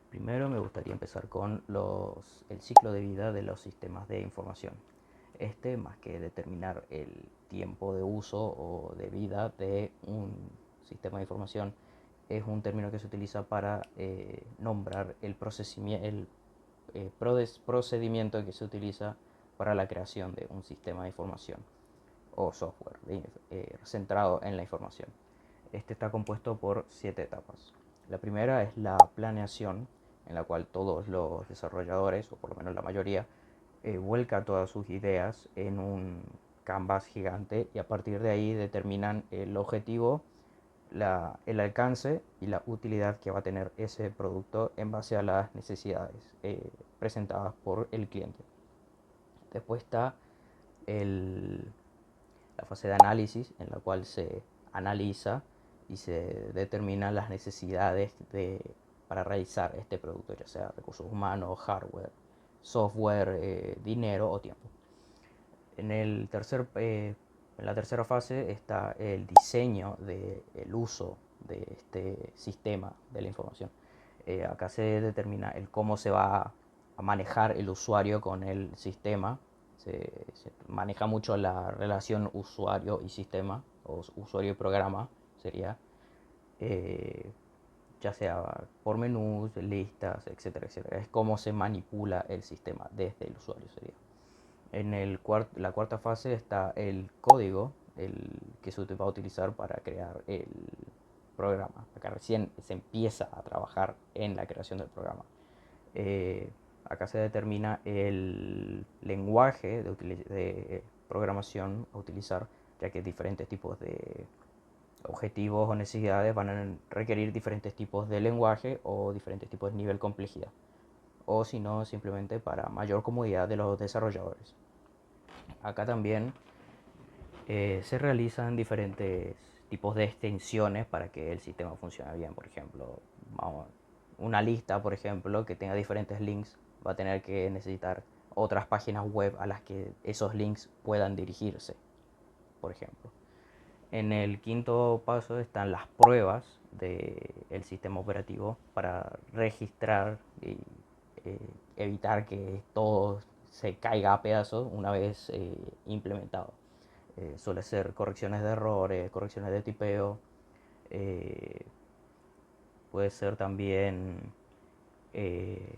Primero me gustaría empezar con el ciclo de vida de los sistemas de información. Más que determinar el tiempo de uso o de vida de un sistema de información, es un término que se utiliza para nombrar procedimiento que se utiliza para la creación de un sistema de información o software centrado en la información. Este está compuesto por 7 etapas. La primera es la planeación, en la cual todos los desarrolladores, o por lo menos la mayoría, vuelca todas sus ideas en un canvas gigante y a partir de ahí determinan el objetivo, el alcance y la utilidad que va a tener ese producto en base a las necesidades presentadas por el cliente. Después está el, la fase de análisis, en la cual se analiza y se determinan las necesidades para realizar este producto, ya sea recursos humanos, hardware, software, dinero o tiempo. En la tercera fase está el diseño del uso de este sistema de la información. Acá se determina el cómo se va a manejar el usuario con el sistema. Se maneja mucho la relación usuario y sistema, o usuario y programa, sería, eh, ya sea por menús, listas, etcétera, etcétera. Es cómo se manipula el sistema desde el usuario, sería. La cuarta fase está el código, el que se va a utilizar para crear el programa. Acá recién se empieza a trabajar en la creación del programa. Eh, Acá se determina el lenguaje de programación a utilizar, ya que diferentes tipos de objetivos o necesidades van a requerir diferentes tipos de lenguaje o diferentes tipos de nivel de complejidad. O si no, simplemente para mayor comodidad de los desarrolladores. Acá también se realizan diferentes tipos de extensiones para que el sistema funcione bien. Por ejemplo, una lista, por ejemplo, que tenga diferentes links, va a tener que necesitar otras páginas web a las que esos links puedan dirigirse, por ejemplo. En el quinto paso están las pruebas del sistema operativo para registrar y eh, evitar que todo se caiga a pedazos una vez implementado. Suele ser correcciones de errores, correcciones de tipeo, eh, puede ser también eh,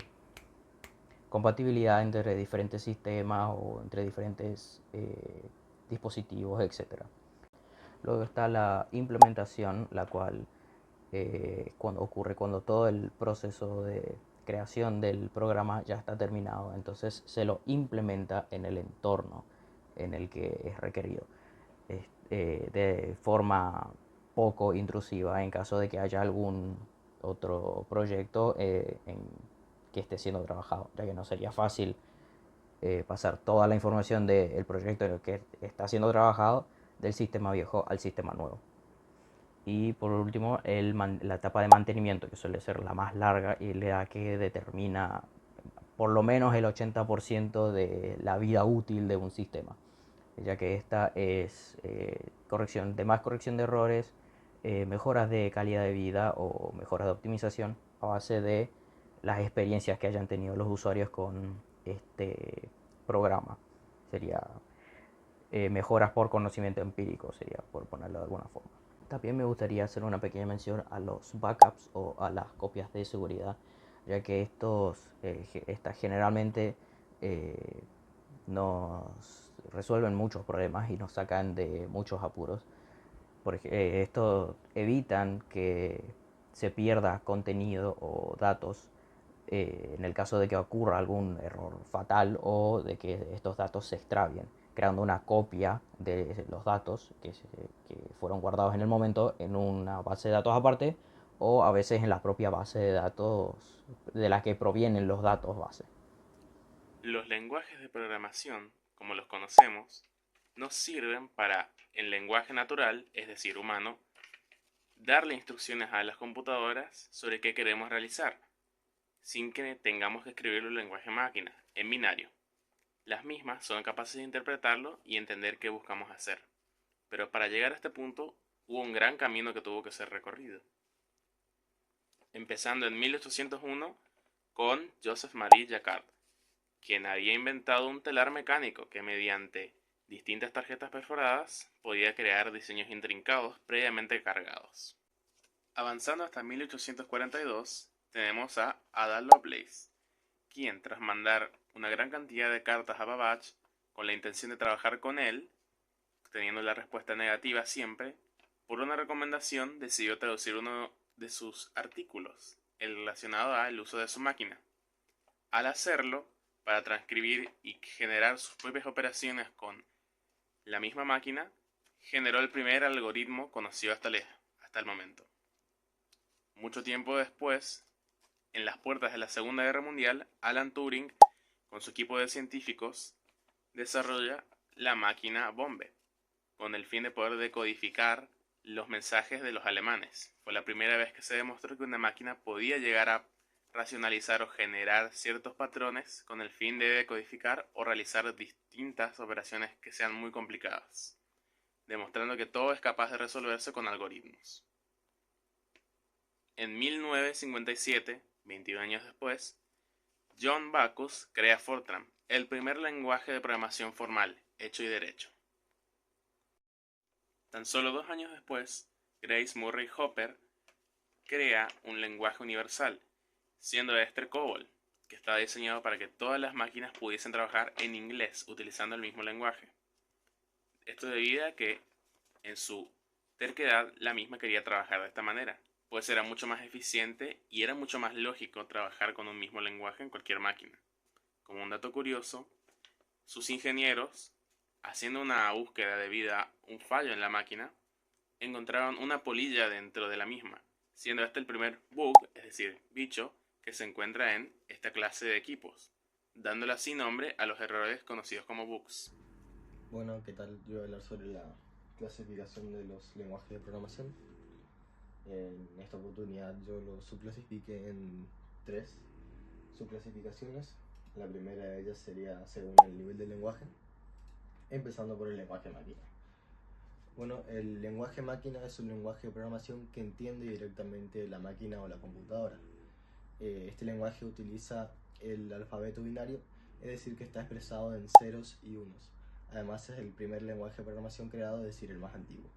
compatibilidad entre diferentes sistemas o entre diferentes dispositivos, etcétera. Luego está la implementación, la cual cuando ocurre cuando todo el proceso de creación del programa ya está terminado, entonces se lo implementa en el entorno en el que es requerido, de forma poco intrusiva en caso de que haya algún otro proyecto que esté siendo trabajado, ya que no sería fácil pasar toda la información del proyecto en el que está siendo trabajado del sistema viejo al sistema nuevo. Y por último, la etapa de mantenimiento, que suele ser la más larga y la que determina por lo menos el 80% de la vida útil de un sistema, ya que esta es corrección de errores, mejoras de calidad de vida o mejoras de optimización a base de las experiencias que hayan tenido los usuarios con este programa. Sería mejoras por conocimiento empírico, sería por ponerlo de alguna forma. También me gustaría hacer una pequeña mención a los backups o a las copias de seguridad, ya que estas generalmente eh, nos resuelven muchos problemas y nos sacan de muchos apuros. Esto evitan que se pierda contenido o datos en el caso de que ocurra algún error fatal o de que estos datos se extravien, creando una copia de los datos que fueron guardados en el momento en una base de datos aparte o a veces en la propia base de datos de la que provienen los datos base. Los lenguajes de programación, como los conocemos, nos sirven para, en lenguaje natural, es decir, humano, darle instrucciones a las computadoras sobre qué queremos realizar, sin que tengamos que escribirlo en lenguaje máquina, en binario. Las mismas son capaces de interpretarlo y entender qué buscamos hacer. Pero para llegar a este punto hubo un gran camino que tuvo que ser recorrido. Empezando en 1801, con Joseph-Marie Jacquard, quien había inventado un telar mecánico que mediante distintas tarjetas perforadas podía crear diseños intrincados previamente cargados. Avanzando hasta 1842, tenemos a Ada Lovelace, quien tras mandar una gran cantidad de cartas a Babbage con la intención de trabajar con él, teniendo la respuesta negativa siempre, por una recomendación decidió traducir uno de sus artículos, el relacionado al uso de su máquina. Al hacerlo, para transcribir y generar sus propias operaciones con la misma máquina, generó el primer algoritmo conocido hasta el momento. Mucho tiempo después, en las puertas de la Segunda Guerra Mundial, Alan Turing, con su equipo de científicos, desarrolla la máquina Bombe, con el fin de poder decodificar los mensajes de los alemanes. Fue la primera vez que se demostró que una máquina podía llegar a racionalizar o generar ciertos patrones con el fin de decodificar o realizar distintas operaciones que sean muy complicadas, demostrando que todo es capaz de resolverse con algoritmos. En 1957, 21 años después, John Backus crea Fortran, el primer lenguaje de programación formal, hecho y derecho. Tan solo 2 años después, Grace Murray Hopper crea un lenguaje universal, siendo este COBOL, que estaba diseñado para que todas las máquinas pudiesen trabajar en inglés utilizando el mismo lenguaje. Esto debido a que, en su terquedad, la misma quería trabajar de esta manera, pues era mucho más eficiente y era mucho más lógico trabajar con un mismo lenguaje en cualquier máquina. Como un dato curioso, sus ingenieros, haciendo una búsqueda debido a un fallo en la máquina, encontraron una polilla dentro de la misma, siendo este el primer bug, es decir, bicho, que se encuentra en esta clase de equipos, dándole así nombre a los errores conocidos como bugs. Bueno, ¿qué tal? Yo voy a hablar sobre la clasificación de los lenguajes de programación. En esta oportunidad yo lo subclasifiqué en 3 subclasificaciones. La primera de ellas sería según el nivel del lenguaje, empezando por el lenguaje máquina. Bueno, el lenguaje máquina es un lenguaje de programación que entiende directamente la máquina o la computadora. Este lenguaje utiliza el alfabeto binario, es decir, que está expresado en ceros y unos. Además es el primer lenguaje de programación creado, es decir, el más antiguo.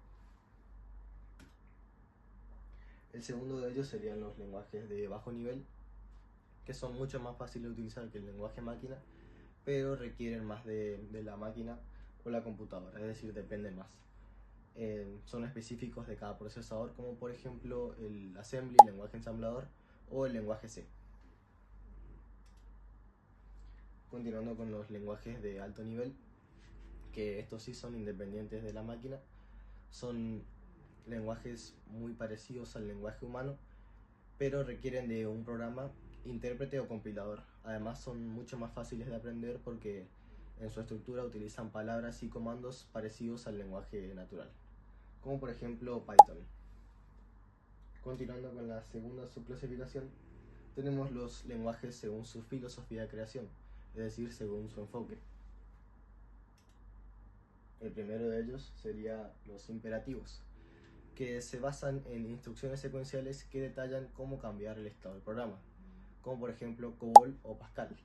El segundo de ellos serían los lenguajes de bajo nivel, que son mucho más fáciles de utilizar que el lenguaje máquina, pero requieren más de la máquina o la computadora, es decir, dependen más. Son específicos de cada procesador, como por ejemplo el assembly, el lenguaje ensamblador o el lenguaje C. Continuando con los lenguajes de alto nivel, que estos sí son independientes de la máquina, son lenguajes muy parecidos al lenguaje humano, pero requieren de un programa, intérprete o compilador. Además son mucho más fáciles de aprender porque en su estructura utilizan palabras y comandos parecidos al lenguaje natural, como por ejemplo Python. Continuando con la segunda subclasificación, tenemos los lenguajes según su filosofía de creación, es decir, según su enfoque. El primero de ellos sería los imperativos, que se basan en instrucciones secuenciales que detallan cómo cambiar el estado del programa, como por ejemplo COBOL o Pascal.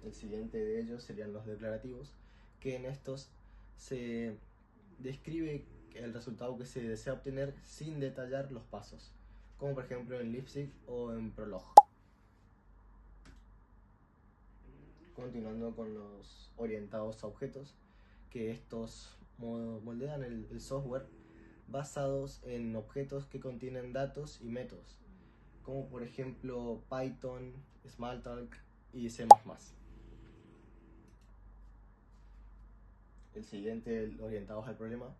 El siguiente de ellos serían los declarativos, que en estos se describe el resultado que se desea obtener sin detallar los pasos, como por ejemplo en Leipzig o en Prolog. Continuando con los orientados a objetos, que estos moldean el software basados en objetos que contienen datos y métodos, como por ejemplo Python, Smalltalk y C++. El siguiente, orientados al problema,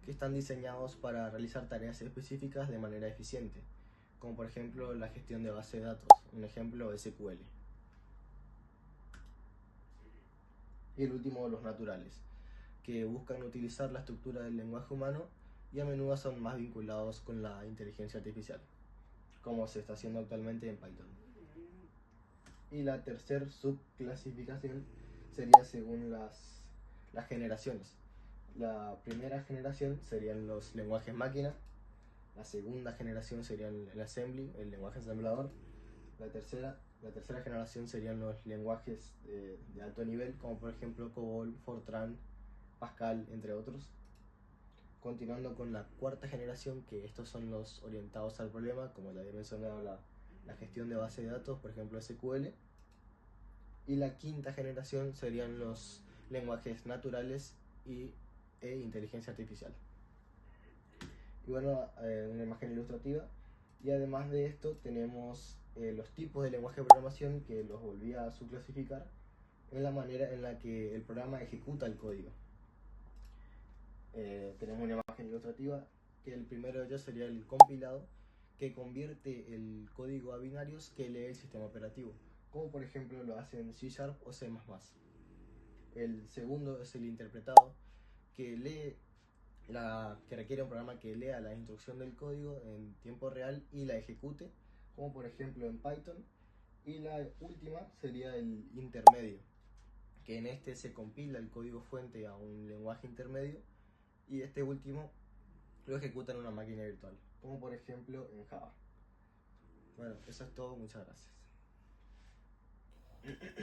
que están diseñados para realizar tareas específicas de manera eficiente, como por ejemplo la gestión de base de datos, un ejemplo SQL. Y el último, los naturales, que buscan utilizar la estructura del lenguaje humano y a menudo son más vinculados con la inteligencia artificial, como se está haciendo actualmente en Python. Y la tercera subclasificación sería según las generaciones. La primera generación serían los lenguajes máquina, La segunda generación sería el assembly, el lenguaje ensamblador. La tercera generación serían los lenguajes de alto nivel, como por ejemplo COBOL, Fortran, Pascal, entre otros. Continuando con la cuarta generación, que estos son los orientados al problema, como le había mencionado, la gestión de base de datos, por ejemplo SQL. Y la quinta generación serían los lenguajes naturales e inteligencia artificial. Y bueno, una imagen ilustrativa. Y además de esto tenemos los tipos de lenguaje de programación, que los volví a subclasificar en la manera en la que el programa ejecuta el código. Tenemos una imagen ilustrativa, que el primero de ellos sería el compilado, que convierte el código a binarios que lee el sistema operativo, como por ejemplo lo hacen C# o C++. El segundo es el interpretado, que requiere un programa que lea la instrucción del código en tiempo real y la ejecute, como por ejemplo en Python. Y la última sería el intermedio, que en este se compila el código fuente a un lenguaje intermedio y este último lo ejecuta en una máquina virtual, como por ejemplo en Java. Bueno, eso es todo, muchas gracias.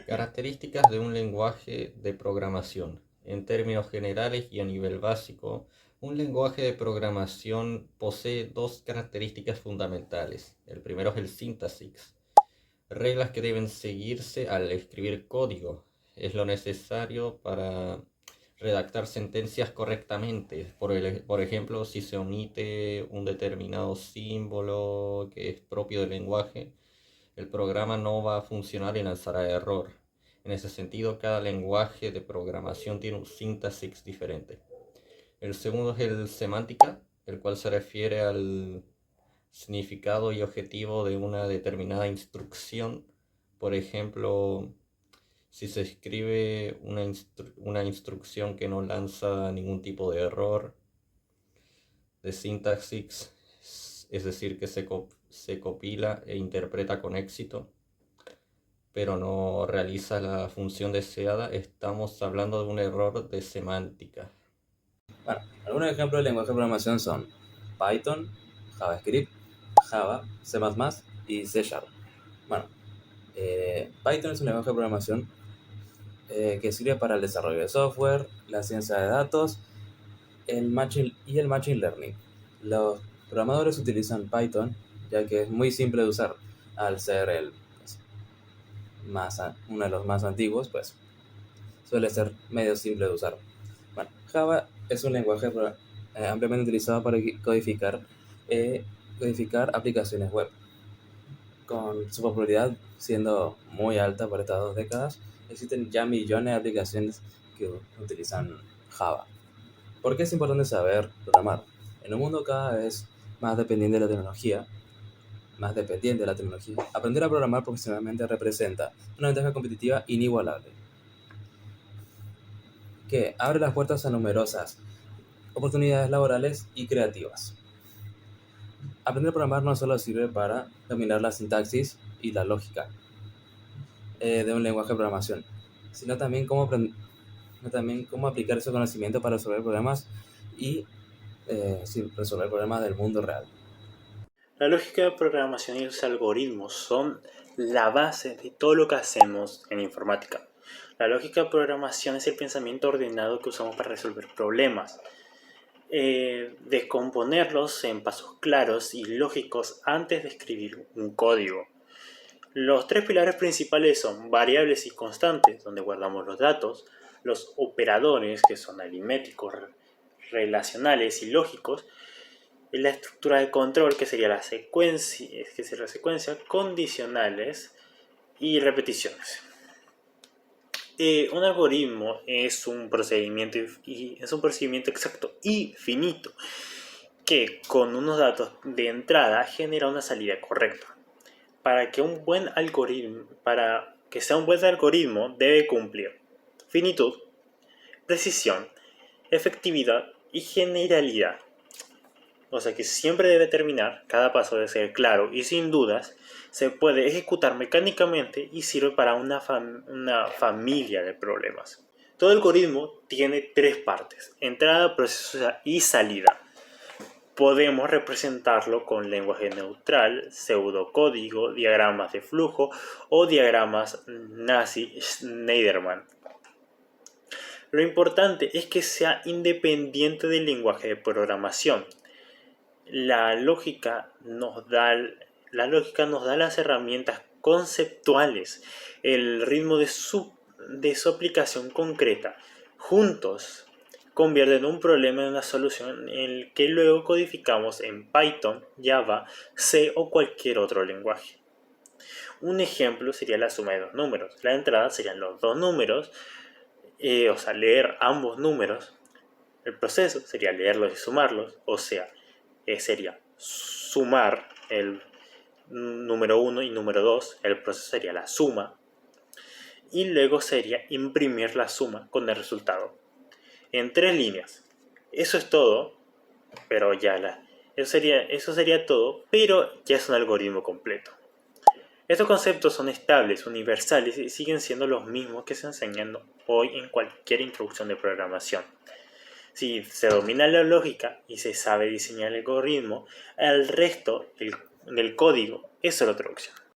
Características de un lenguaje de programación. En términos generales y a nivel básico, un lenguaje de programación posee dos características fundamentales. El primero es el sintaxis, reglas que deben seguirse al escribir código. Es lo necesario para redactar sentencias correctamente. Por ejemplo, si se omite un determinado símbolo que es propio del lenguaje, el programa no va a funcionar y lanzará error. En ese sentido, cada lenguaje de programación tiene un sintaxis diferente. El segundo es el semántica, el cual se refiere al significado y objetivo de una determinada instrucción. Por ejemplo, si se escribe una instrucción que no lanza ningún tipo de error de sintaxis, es decir, que se copila e interpreta con éxito, pero no realiza la función deseada, estamos hablando de un error de semántica. Bueno, algunos ejemplos de lenguaje de programación son Python, JavaScript, Java, C++ y C#. Bueno, Python es un lenguaje de programación que sirve para el desarrollo de software, la ciencia de datos y el machine learning. Los programadores utilizan Python ya que es muy simple de usar, al ser uno de los más antiguos, pues suele ser medio simple de usar. Bueno, Java es un lenguaje ampliamente utilizado para codificar aplicaciones web. Con su popularidad siendo muy alta por estas 2 décadas, existen ya millones de aplicaciones que utilizan Java. ¿Por qué es importante saber programar? En un mundo cada vez más dependiente de la tecnología, aprender a programar profesionalmente representa una ventaja competitiva inigualable, que abre las puertas a numerosas oportunidades laborales y creativas. Aprender a programar no solo sirve para dominar la sintaxis y la lógica de un lenguaje de programación, sino también cómo aplicar ese conocimiento para resolver problemas resolver problemas del mundo real. La lógica de programación y los algoritmos son la base de todo lo que hacemos en informática. La lógica de programación es el pensamiento ordenado que usamos para resolver problemas. Descomponerlos en pasos claros y lógicos antes de escribir un código. Los 3 pilares principales son variables y constantes, donde guardamos los datos, los operadores, que son aritméticos, relacionales y lógicos, y la estructura de control, que sería la secuencia, condicionales y repeticiones. Un algoritmo es un procedimiento exacto y finito que con unos datos de entrada genera una salida correcta. Para que sea un buen algoritmo debe cumplir finitud, precisión, efectividad y generalidad. O sea que siempre debe terminar, cada paso debe ser claro y sin dudas, se puede ejecutar mecánicamente y sirve para una familia de problemas. Todo algoritmo tiene 3 partes: entrada, proceso y salida. podemos representarlo con lenguaje neutral, pseudocódigo, diagramas de flujo o diagramas Nazi-Schneiderman. Lo importante es que sea independiente del lenguaje de programación. La lógica nos da las herramientas conceptuales, el ritmo de su aplicación concreta. Juntos convierten un problema en una solución en el que luego codificamos en Python, Java, C o cualquier otro lenguaje. Un ejemplo sería la suma de dos números. La entrada serían los dos números, leer ambos números. El proceso sería leerlos y sumarlos, sería sumar el número 1 y número 2, el proceso sería la suma, y luego sería imprimir la suma con el resultado en 3 líneas. Eso es todo, pero eso sería todo, pero ya es un algoritmo completo. Estos conceptos son estables, universales y siguen siendo los mismos que se enseñan hoy en cualquier introducción de programación. Si se domina la lógica y se sabe diseñar el algoritmo, el resto del código es solo traducción.